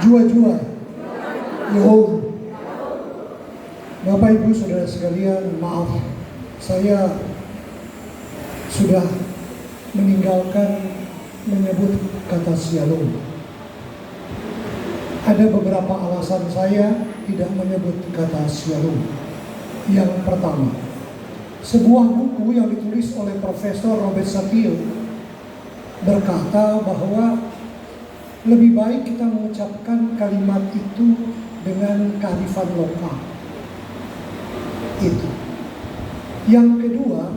Jua-jua. Yo. Bapak Ibu Saudara sekalian, maaf, saya sudah meninggalkan menyebut kata shalom. Ada beberapa alasan saya tidak menyebut kata shalom. Yang pertama, sebuah buku yang ditulis oleh Profesor Robert Sapio berkata bahwa lebih baik kita mengucapkan kalimat itu dengan kearifan lokal. Itu. Yang kedua,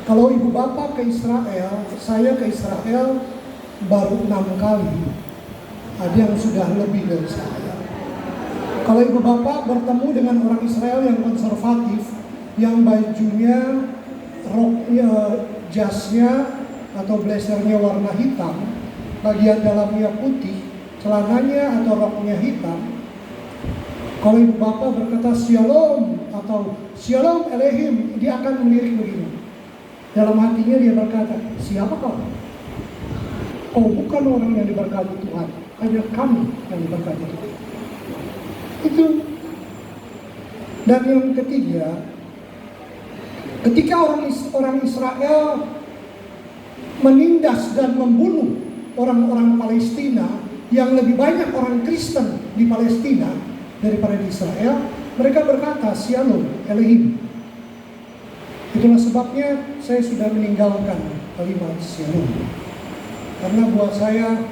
kalau ibu bapak ke Israel, saya ke Israel baru 6 kali. Ada yang sudah lebih dari saya. Kalau ibu bapak bertemu dengan orang Israel yang konservatif, yang bajunya, roknya, jasnya atau blazernya warna hitam, bagian dalamnya putih, celananya atau roknya hitam, kalau ibu bapak berkata shalom atau shalom Elohim, dia akan melirik begini. Dalam hatinya dia berkata, siapa kau? Kau bukan orang yang diberkati Tuhan, hanya kami yang diberkati Tuhan. Itu. Dan yang ketiga, ketika orang Israel menindas dan membunuh orang-orang Palestina, yang lebih banyak orang Kristen di Palestina daripada di Israel, mereka berkata shalom Elohim. Itulah sebabnya saya sudah meninggalkan kalimat shalom, karena buat saya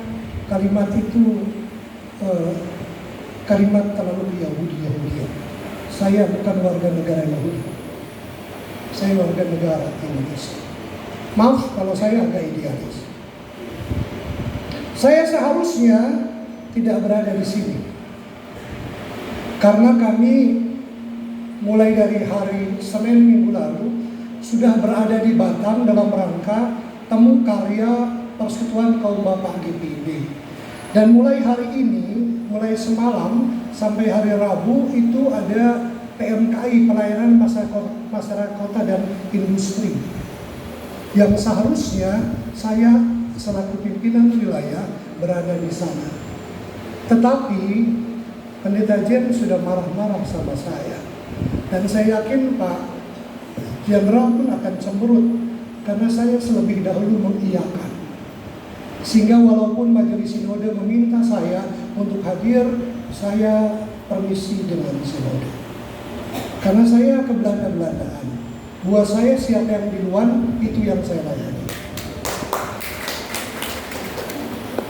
kalimat itu kalimat terlalu Yahudi. Saya bukan warga negara Yahudi, saya warga negara Indonesia. Maaf kalau saya agak idealis. Saya seharusnya tidak berada di sini, karena kami mulai dari hari Senin minggu lalu sudah berada di Batam dalam rangka temu karya Persekutuan Kaum Bapak GPIB. Dan mulai hari ini, mulai semalam sampai hari Rabu itu ada PMKI, Pelayanan Masyarakat Kota dan Industri, yang seharusnya saya selaku pimpinan wilayah berada di sana. Tetapi Pendeta Jen sudah marah-marah sama saya, dan saya yakin Pak Jenderal pun akan cemberut karena saya selebih dahulu mengiyakan. Sehingga walaupun Majelis Sinode meminta saya untuk hadir, saya permisi dengan Sinode. Karena saya ke Belanda-Belandaan. Buat saya siapa yang duluan, itu yang saya layani.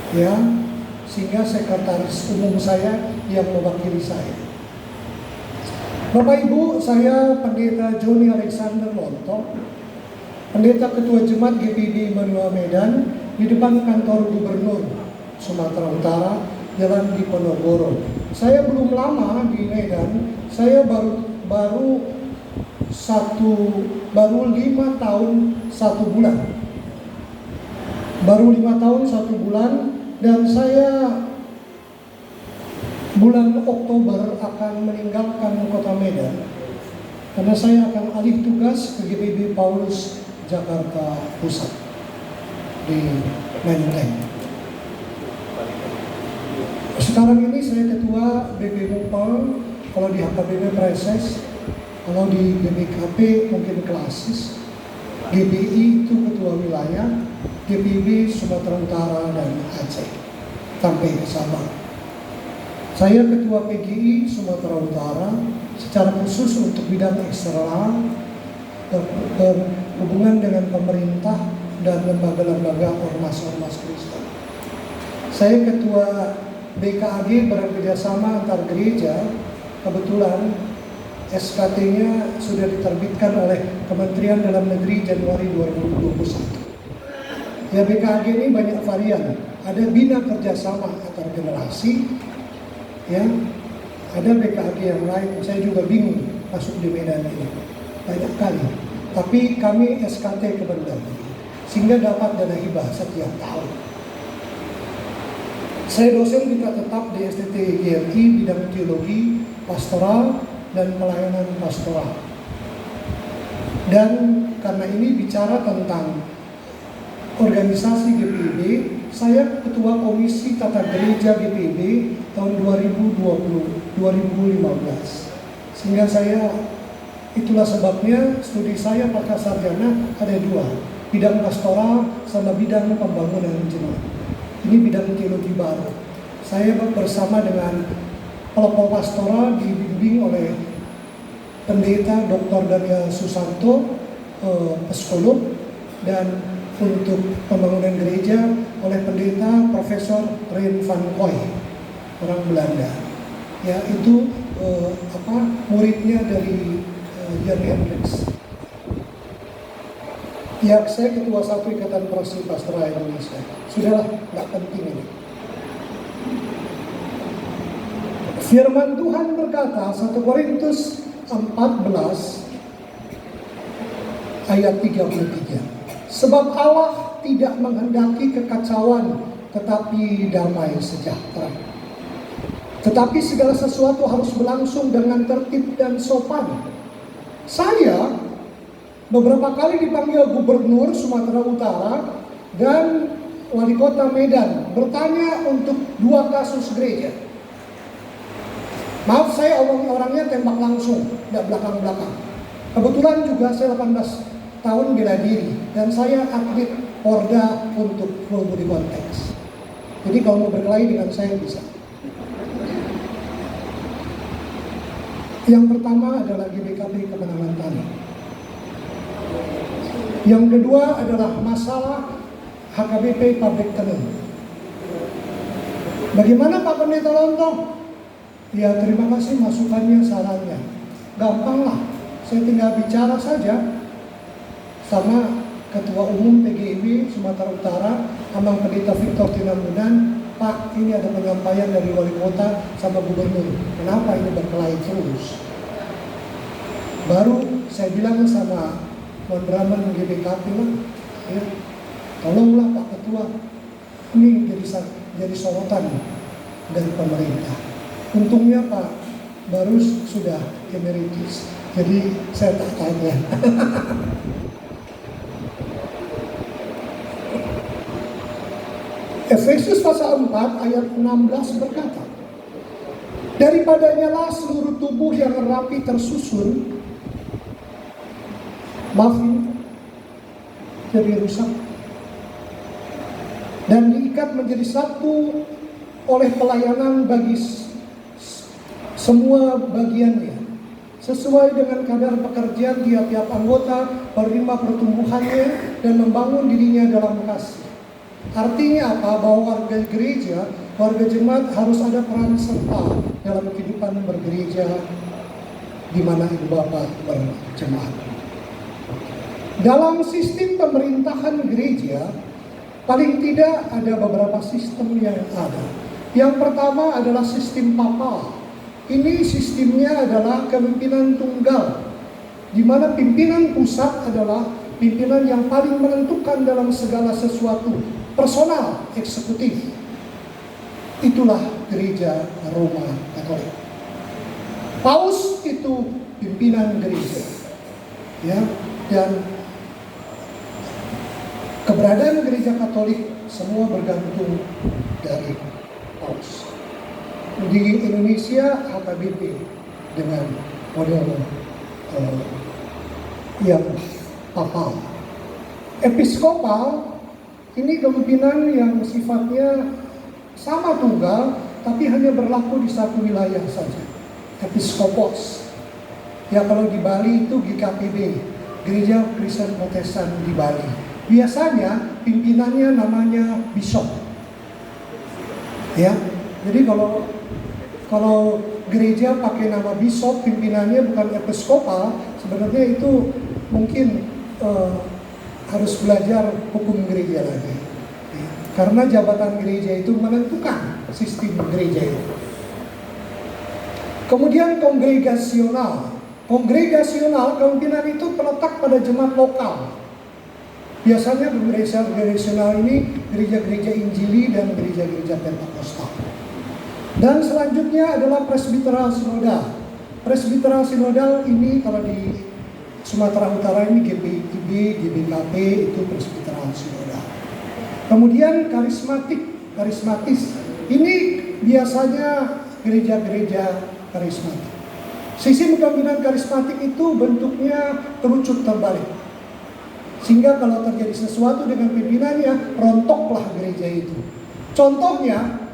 Ya, sehingga sekretaris umum saya yang mewakili saya. Bapak Ibu, saya Pendeta Joni Alexander Lonto, Pendeta Ketua Jemaat GPIB Immanuel Medan, di depan kantor Gubernur Sumatera Utara, Jalan Diponegoro. Saya belum lama di Medan, saya baru 5 tahun 1 bulan. Baru 5 tahun 1 bulan, dan saya bulan Oktober akan meninggalkan kota Medan, karena saya akan alih tugas ke GPIB Paulus Jakarta Pusat di Menteng. Sekarang ini saya ketua BP Mupal, kalau di HKBP Preses, kalau di GBKP mungkin Klasis, GBI itu ketua wilayah, GPIB Sumatera Utara dan Aceh sampai ke Sabah. Saya ketua PGI Sumatera Utara, secara khusus untuk bidang eksternal berhubungan dengan pemerintah dan lembaga-lembaga ormas-ormas Kristen. Saya ketua BKAG bekerjasama antar gereja. Kebetulan SKT-nya sudah diterbitkan oleh Kementerian Dalam Negeri Januari 2021. Ya, BKAG ini banyak varian. Ada bina kerjasama antar generasi, ya. Ada BKAG yang lain. Saya juga bingung masuk di Medan ini banyak kali. Tapi kami SKT Kemendagri, sehingga dapat dana hibah setiap tahun. Saya dosen kita tetap di STT GMI bidang teologi, pastoral, dan pelayanan pastoral. Dan karena ini bicara tentang organisasi GPIB, saya Ketua Komisi Tata Gereja GPIB tahun 2015. Sehingga itulah sebabnya studi saya pasca sarjana ada dua, bidang pastoral sama bidang pembangunan jemaat. Ini bidang teologi baru. Saya bersama dengan kelompok pastoral dibimbing oleh Pendeta Dr. Daniel Susanto, psikolog, dan untuk pembangunan gereja oleh Pendeta Profesor Ren van Koy, orang Belanda. Ya, itu muridnya dari Jan Hendricks. Ya, saya ketua satu Ikatan Presi Pastoral Indonesia. Sudahlah, nggak penting ini. Firman Tuhan berkata, 1 Korintus 14 ayat 33. Sebab Allah tidak menghendaki kekacauan, tetapi damai sejahtera. Tetapi segala sesuatu harus berlangsung dengan tertib dan sopan. Saya beberapa kali dipanggil Gubernur Sumatera Utara dan Wali Kota Medan bertanya untuk 2 kasus gereja. Maaf, saya orangnya tembak langsung, tidak belakang-belakang. Kebetulan juga saya 18 tahun bela diri dan saya atlet Porda untuk full body context. Jadi kalau mau berkelahi dengan saya bisa. Yang pertama adalah GBKP Kemenangan Tanah. Yang kedua adalah masalah HKBP Pabrik Tenun. Bagaimana Pak Pendeta Lontong? Ya, terima kasih masukannya, sarannya. Gampang lah, saya tinggal bicara saja sama Ketua Umum PGIB Sumatera Utara, Amang Pendeta Victor Tinambunan. Pak, ini ada penyampaian dari Wali Kota sama Gubernur. Kenapa ini berkelahi terus? Baru saya bilang sama Tuan Brahman GBKP lah, ya, tolonglah Pak Ketua, ini jadi sorotan dari pemerintah. Untungnya Pak Barus sudah emeritus, jadi saya tak tanya. Efesus pasal 4 ayat 16 berkata, daripadanya lah seluruh tubuh yang rapi tersusun, jadi rusak, dan diikat menjadi satu oleh pelayanan bagi semua bagiannya, sesuai dengan kadar pekerjaan tiap-tiap anggota, menerima pertumbuhannya dan membangun dirinya dalam kasih. Artinya apa? Bahwa warga gereja, warga jemaat harus ada peran serta dalam kehidupan bergereja di mana ibu bapak berjemaat. Dalam sistem pemerintahan gereja, paling tidak ada beberapa sistem yang ada. Yang pertama adalah sistem papal. Ini sistemnya adalah kepemimpinan tunggal, di mana pimpinan pusat adalah pimpinan yang paling menentukan dalam segala sesuatu, personal, eksekutif. Itulah gereja Roma Katolik. Paus itu pimpinan gereja, ya, dan keberadaan gereja Katolik semua bergantung dari Paus. Di Indonesia HKBP dengan model yang papal. Episkopal ini kepemimpinan yang sifatnya sama tunggal, tapi hanya berlaku di satu wilayah saja. Episkopos. Ya, kalau di Bali itu GKPB, Gereja Kristen Protestan di Bali. Biasanya pimpinannya namanya bishop. Ya, jadi kalau gereja pakai nama bishop, pimpinannya bukan episkopal, sebenarnya itu mungkin harus belajar hukum gereja lagi. Karena jabatan gereja itu menentukan sistem gereja itu. Kemudian kongregasional. Kongregasional, kepemimpinan itu terletak pada jemaat lokal. Biasanya gereja kongregasional ini gereja-gereja Injili dan gereja-gereja Pentakosta. Dan selanjutnya adalah presbiteral sinodal. Presbiteral sinodal ini kalau di Sumatera Utara ini GPIB, GBKP itu presbiteral sinodal. Kemudian karismatis. Ini biasanya gereja-gereja karismatik. Sistem kepemimpinan karismatik itu bentuknya kerucut terbalik. Sehingga kalau terjadi sesuatu dengan pimpinannya, rontoklah gereja itu. Contohnya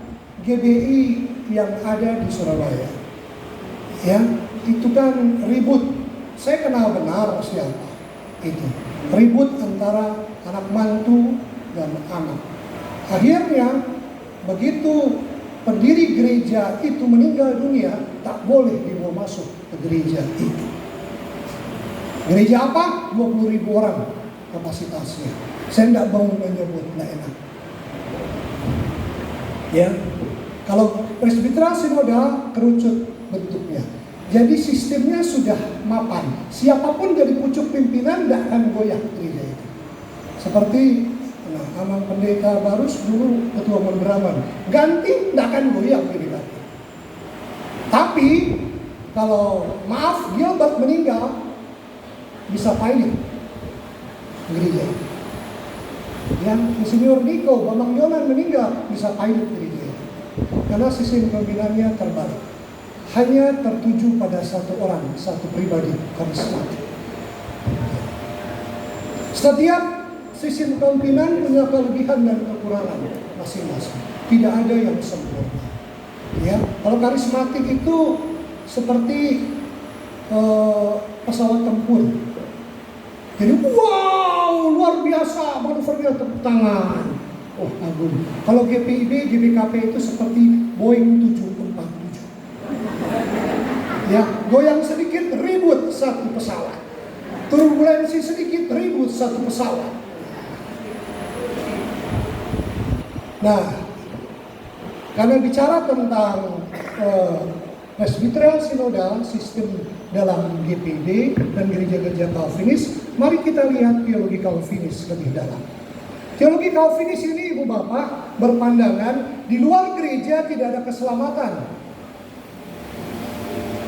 GBI yang ada di Surabaya. Ya, itu kan ribut. Saya kenal benar siapa itu. Ribut antara anak mantu dan anak. Akhirnya begitu pendiri gereja itu meninggal dunia, tak boleh dibawa masuk ke gereja itu. Gereja apa? 20.000 orang kapasitasnya. Saya tidak mau menyebut, tidak enak. Ya, kalau presbiteral sinodal kerucut bentuknya. Jadi sistemnya sudah mapan. Siapapun jadi pucuk pimpinan tidak akan goyah gereja itu. Seperti Amang Pendeta Barus dulu ketua Mondraman, ganti tidak akan goyah gereja. Tapi kalau maaf Gilbert meninggal, bisa pilot gereja. Yang Insinyur Niko Bambang Yonan meninggal, bisa pilot gereja. Karena sistem pimpinannya terbalik. Hanya tertuju pada satu orang, satu pribadi karismatik. Setiap sistem kepemimpinan punya kelebihan dan kekurangan masing-masing. Tidak ada yang sempurna. Ya, kalau karismatik itu seperti pesawat tempur. Jadi wow, luar biasa, manuvernya tepuk tangan. Oh, agung. Kalau GPIB, GBKP itu seperti Boeing 747. Ya, goyang sedikit ribut satu pesawat. Turbulensi sedikit ribut satu pesawat. Nah, karena bicara tentang presbiteral sinodal, sistem dalam GPD dan gereja-gereja Calvinis, mari kita lihat teologi Calvinis lebih dalam. Teologi Calvinis ini, Ibu Bapak, berpandangan di luar gereja tidak ada keselamatan.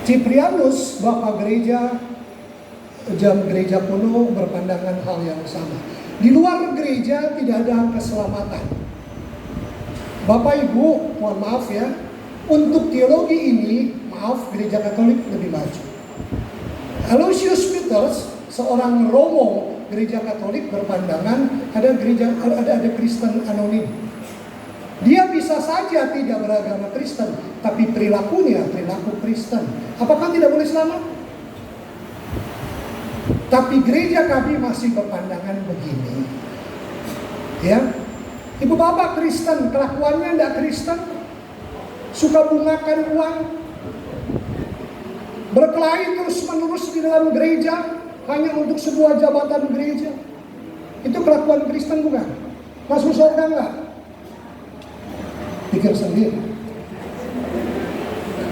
Ciprianus, Bapak gereja, jam gereja kuno, berpandangan hal yang sama. Di luar gereja tidak ada keselamatan. Bapak Ibu, mohon maaf ya, untuk teologi ini, maaf, gereja Katolik lebih maju. Aloysius Peters, seorang Romo gereja Katolik, berpandangan ada Kristen anonim. Dia bisa saja tidak beragama Kristen, tapi perilakunya perilaku Kristen. Apakah tidak boleh selamat? Tapi gereja kami masih berpandangan begini. Ya, Ibu Bapak Kristen, kelakuannya tidak Kristen, suka bungakan uang, berkelahi terus-menerus di dalam gereja hanya untuk sebuah jabatan gereja. Itu kelakuan Kristen bukan? Masuk surga enggak? Pikir sendiri.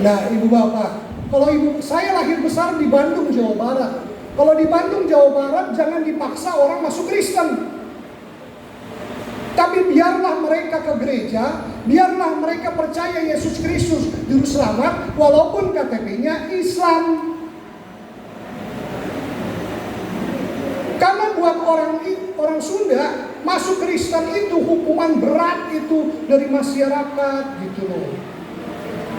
Nah, Ibu Bapak, kalau saya lahir besar di Bandung, Jawa Barat. Kalau di Bandung, Jawa Barat, jangan dipaksa orang masuk Kristen. Tapi biarlah mereka ke gereja, biarlah mereka percaya Yesus Kristus juru selamat, walaupun KTP-nya Islam. Karena buat orang Sunda, masuk Kristen itu hukuman berat itu dari masyarakat gitu loh.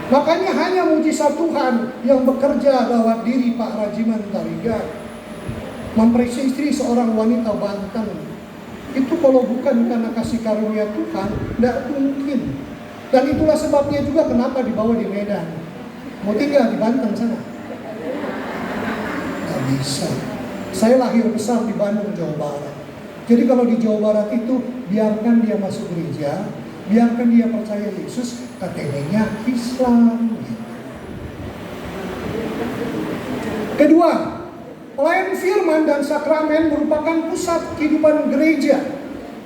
Makanya hanya mujizat Tuhan yang bekerja lewat diri Pak Rajiman Tarigan, memperisi istri seorang wanita Banten. Itu kalau bukan karena kasih karunia Tuhan, tidak mungkin. Dan itulah sebabnya juga kenapa dibawa di Medan. Mau tinggal di Banten sana? Gak bisa. Saya lahir besar di Bandung, Jawa Barat. Jadi kalau di Jawa Barat itu, biarkan dia masuk gereja, biarkan dia percaya Yesus, KTP-nya Islam. Kedua, pelayanan firman dan sakramen merupakan pusat kehidupan gereja.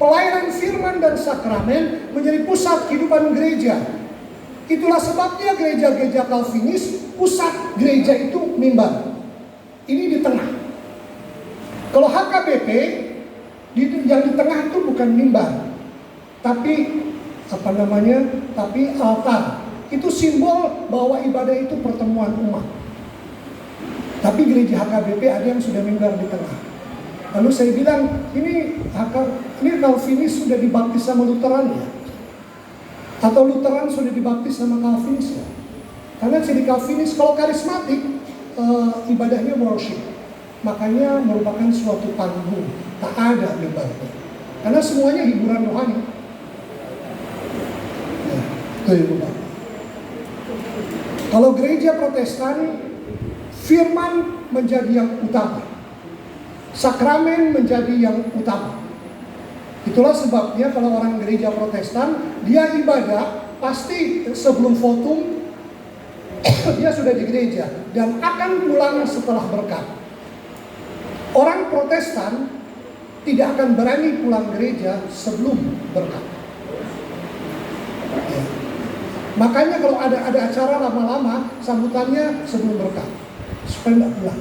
Pelayanan firman dan sakramen menjadi pusat kehidupan gereja. Itulah sebabnya gereja-gereja Calvinis, pusat gereja itu mimbar. Ini di tengah. Kalau HKBP, yang di tengah itu bukan mimbar, tapi tapi altar. Itu simbol bahwa ibadah itu pertemuan umat. Tapi gereja HKBP ada yang sudah mimbar di tengah. Lalu saya bilang, ini Calvinis sudah dibaptis sama Lutheran ya? Atau Lutheran sudah dibaptis sama Calvinis ya? Karena jadi Calvinis, kalau karismatik, ibadahnya worship. Makanya merupakan suatu panggung, tak ada debatnya. Karena semuanya hiburan rohani. Nah, itu yang benar. Kalau gereja Protestan, firman menjadi yang utama. Sakramen menjadi yang utama. Itulah sebabnya kalau orang gereja Protestan, dia ibadah pasti sebelum votum dia sudah di gereja dan akan pulang setelah berkat. Orang Protestan tidak akan berani pulang gereja sebelum berkat. Ya. Makanya kalau ada acara lama-lama, sambutannya sebelum berkat supaya tidak pulang.